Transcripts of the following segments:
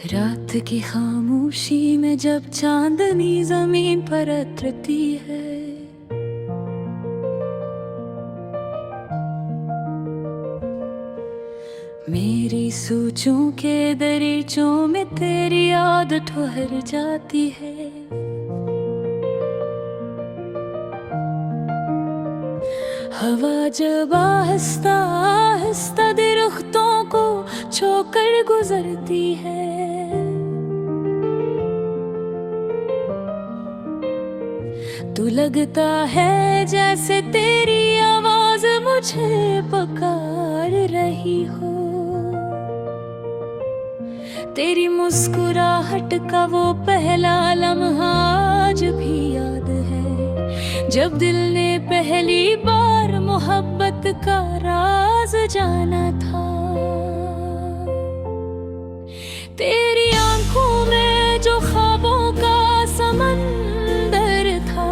रात की खामोशी में जब चांदनी जमीन पर उतरती है, मेरी सोचों के दरीचों में तेरी याद ठहर जाती है। हवा जब आहिस्ता आहिस्ता दरख्तों को छोकर गुजरती है, तो लगता है जैसे तेरी आवाज मुझे पुकार रही हो। तेरी मुस्कुराहट का वो पहला लम्हा आज भी याद है, जब दिल ने पहली बार मोहब्बत का राज जाना था। तेरी आंखों में जो ख्वाबों का समंदर था,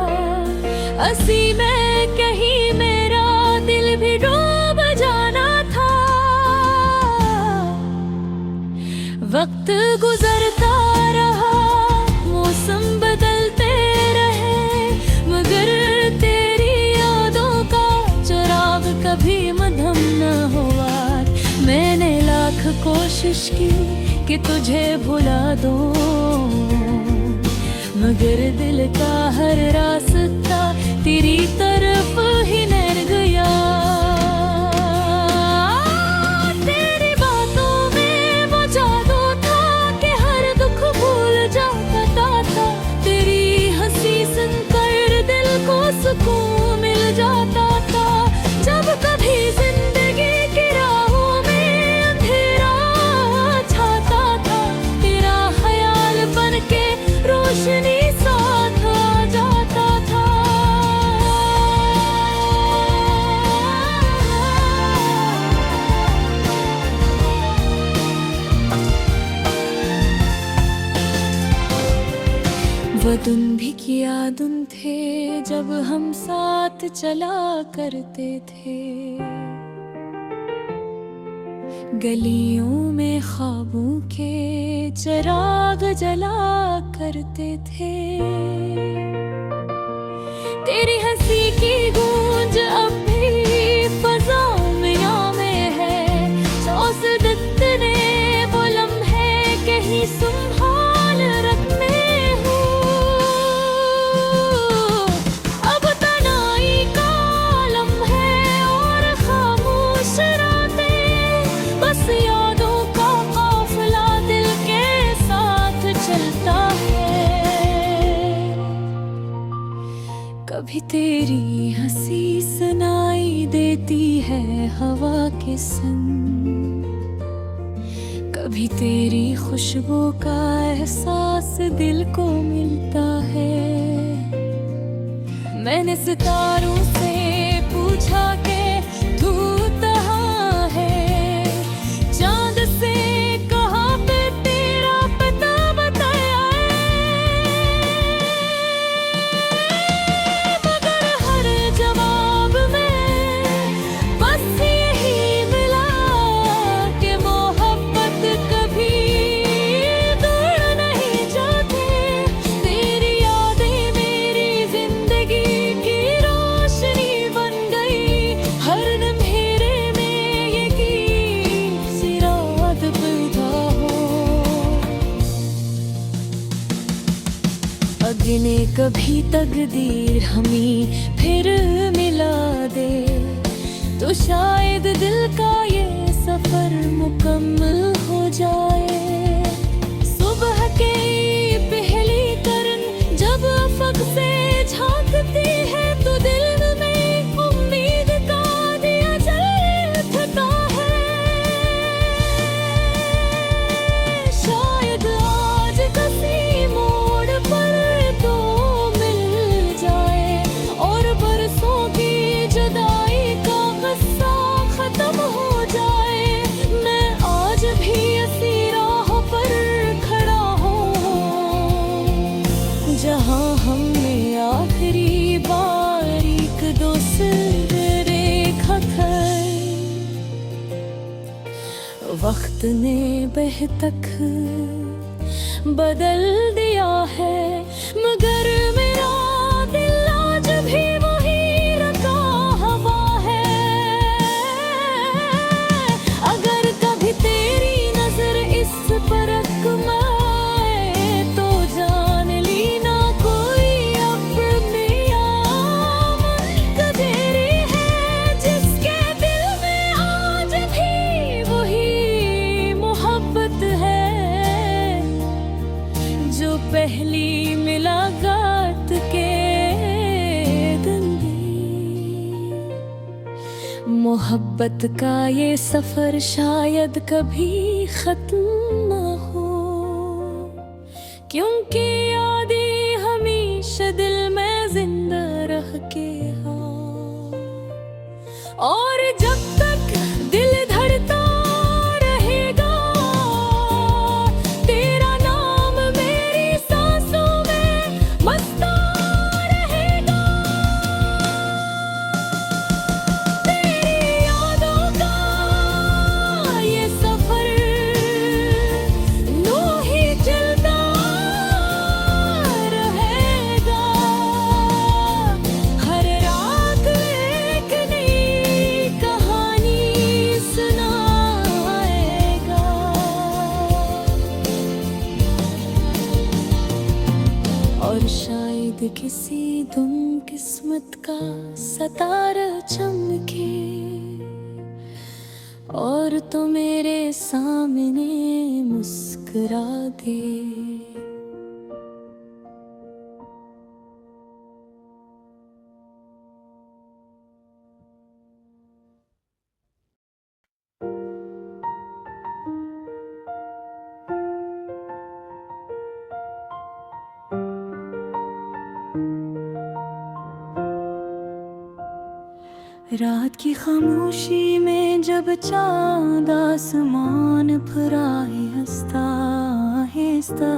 हंसी में कहीं मेरा दिल भी डूब जाना था। वक्त गुजरता रहा, मौसम बदलते रहे, मगर तेरी यादों का चिराग कभी मद्धम न हुआ। मैंने लाख कोशिश की कि तुझे भुला दूं, मगर दिल का हर रास्ता तेरी तरफ ही नर गया। तेरी बातों में वो जादू था कि हर दुख भूल जाता था। तेरी हंसी सुनकर दिल को सुकून मिल जाता था। जब कभी जिंदगी की राहों में अंधेरा छाता था, तेरा ख्याल बन के रोशनी साथ आ जाता था। वो दिन भी क्या दिन थे जब हम साथ चला करते थे, गलियों में ख्वाबों के चिराग जला करते थे। तेरी हंसी की गूंज अब भी फज़ाओं में है, सोचते ने वो लम्हे कहीं संभाल रखने हो। अब तन्हाई का आलम है और खामोश रातें, बस यादों का काफिला दिल के साथ चलता है। कभी तेरी हंसी सुनाई देती है हवा के संग, कभी तेरी खुशबू का एहसास दिल को मिलता है। मैंने सितारों से पूछा कि तू कहाँ है, चांद से कहाँ पे तेरा पता बताया है, मगर हर जवाब में बस यही मिला कि मोहब्बत कभी दूर नहीं जाते। तेरी यादें मेरी जिंदगी की रोशनी बन गई, हर लम्हे में ये गीत सी रात पैदा हो। अगने कभी तकदीर हमें फिर मिला दे, तो शायद दिल का ये सफर मुकम्मल हो जाए। सुबह के पहली किरण जब अफक से झांकती है, तो दिल में उम्मीद का दिया जल उठता है। शायद आज किसी मोड़ पर तो मिल जाए, और बरसों की जुदाई का गुस्सा खत्म हो जाए। मैं आज भी इसी राह पर खड़ा हूँ, जहाँ हमने आखिरी बारीक दोस्त रेखा कर। वक्त ने बेहतक बदल दिया है, मगर मेरा दिल आज भी वही रखा हवा है। अगर कभी तेरी नजर इस पर तो जान ली ना कोई अपने तेरी है, जिसके दिल में आज भी वही मोहब्बत है, जो पहली मुलाकात के दिन थी। मोहब्बत का ये सफर शायद कभी खत्म ना हो, क्योंकि यादें हमेशा दिल में जिंदा रह के हाँ। और जब तक दिल धड़ता रहेगा, तेरा नाम मेरी सांसों में बसता रहेगा। तेरी यादों का ये सफर यूं ही चलता रहेगा, हर रात एक नई कहानी सुनाएगा। और शायद किसी दिन किस्मत का सितारा चमके, और तो मेरे सामने मुस्कुरा दे। रात की खामोशी में जब चांद आसमान पर आहिस्ता आहिस्ता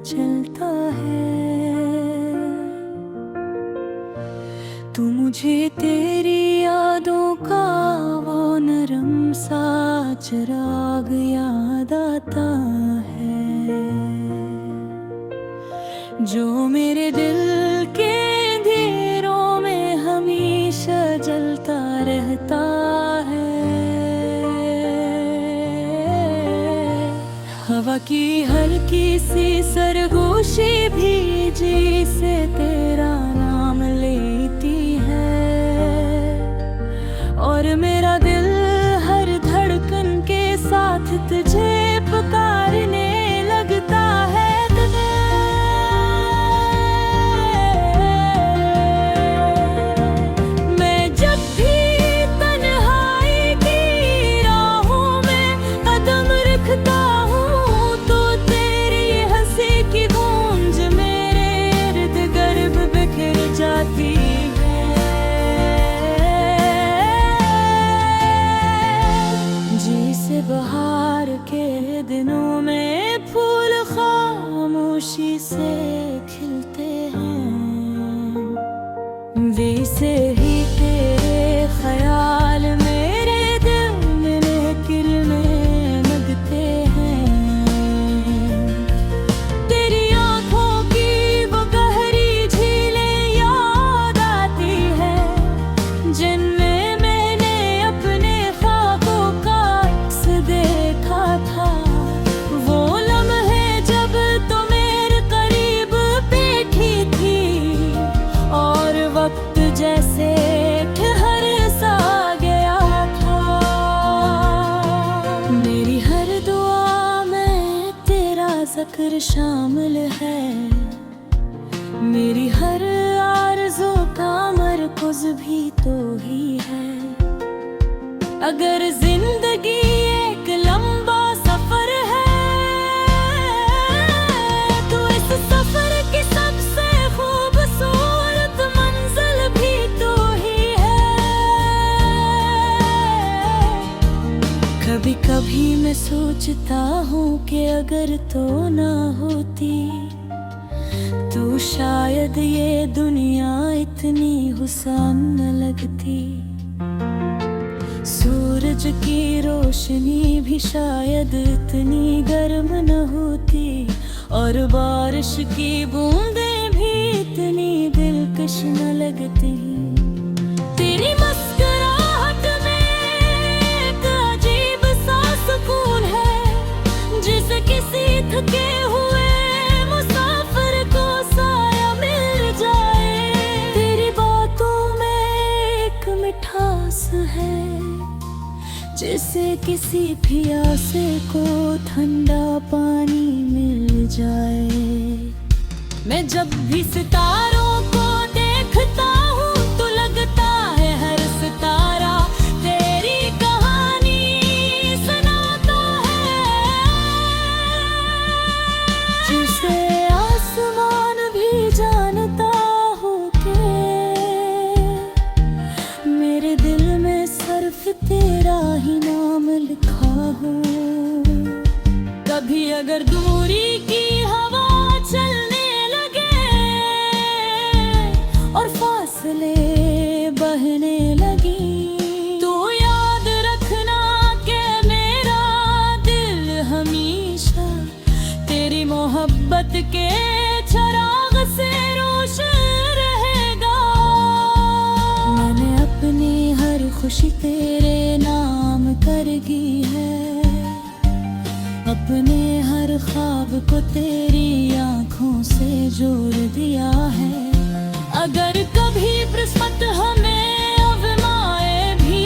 चलता है, तो मुझे तेरी यादों का वो नरम सा चिराग याद आता है, जो मेरे दिल के अंधेरों में हमेशा जलता रहता है। हवा की हल्की सी सरगोशी भी जी से तेरा नाम लेती है, और मेरा दिल हर धड़कन के साथ तुझे पुकारने लगता है। बहार के दिनों में फूल खामोशी से खिलते हैं, वैसे ही तेरे ख्याल मेरे दिल में किरणें लगते हैं। तेरी आंखों की वो गहरी झीलें याद आती है, जिनमें मैंने अपने ख्वाबों का देखा था। वो लम्हे जब तो मेरे करीब बैठी थी, और वक्त जैसे ठहर सा गया था। मेरी हर दुआ में तेरा जिक्र शामिल है, मेरी हर आरज़ू का मरकज़ भी तो ही है। अगर जिंदगी एक लंबा सफर है, तो इस सफर की सबसे खूबसूरत मंजिल भी तो ही है। कभी कभी मैं सोचता हूँ कि अगर तो ना होती, तो शायद ये दुनिया इतनी हुसन न लगती। सूरज की रोशनी भी शायद इतनी गर्म न होती, और बारिश की बूंदें भी इतनी दिलकश न लगती। तेरी मुस्कुराहट में एक अजीब सा सुकून है, जिसे किसी थके हुए मुसाफिर को साया मिल जाए। तेरी बातों में एक मिठास है, जिसे किसी प्यासे को ठंडा पानी मिल जाए। मैं जब भी सितारों को देखता हूँ तो लगता है हर सितारा तेरी कहानी सुनाता है। जिसे आसमान भी जानता हो के मेरे दिल में सिर्फ तेरा ही नाम लिखा हो। कभी अगर दूरी की हवा चलने लगे और फासले बहने लगी, तो याद रखना कि मेरा दिल हमेशा तेरी मोहब्बत के चिराग से रोशन रहेगा। मैंने अपनी हर खुशी तेरे नाम करगी है, अपने हर ख्वाब को तेरी आंखों से जोड़ दिया है। अगर कभी किस्मत हमें आजमाए भी,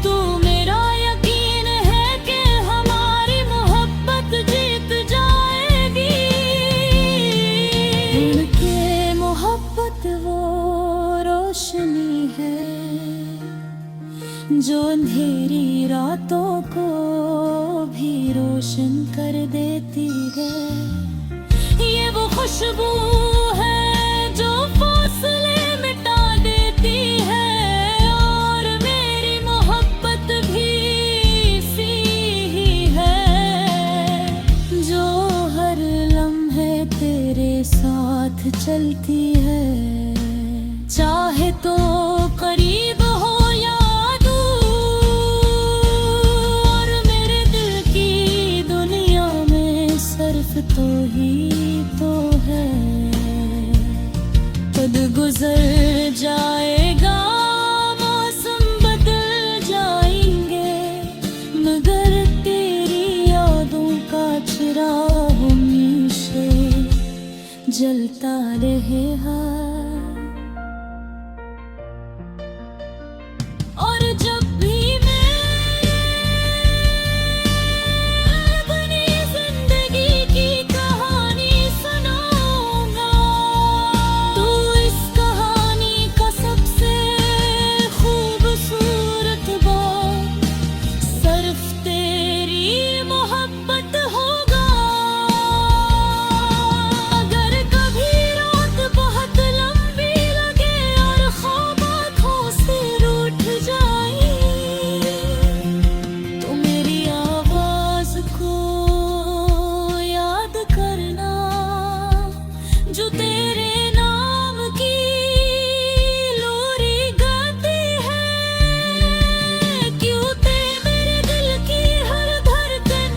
तो मेरा यकीन है कि हमारी मोहब्बत जीत जाएगी। उनके मोहब्बत वो रोशनी है जो अंधेरी रातों को भी रोशन कर देती है। ये वो खुशबू है जो फासले मिटा देती है, और मेरी मोहब्बत भी सी ही है जो हर लम्हे तेरे साथ चलती है। चाहे तो करीब हो तो ही तो है, खुद गुजर जाएगा, मौसम बदल जाएंगे, मगर तेरी यादों का चिराग हमेशा जलता रहेगा। और जब भी जो तेरे नाम की लोरी गाती है, क्यों मेरे दिल की हर धड़कन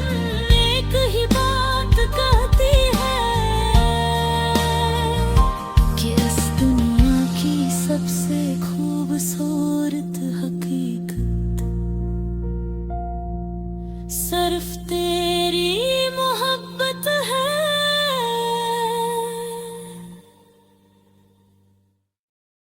एक ही बात कहती है कि इस दुनिया की सबसे खूबसूरत हकीकत सिर्फ तेरे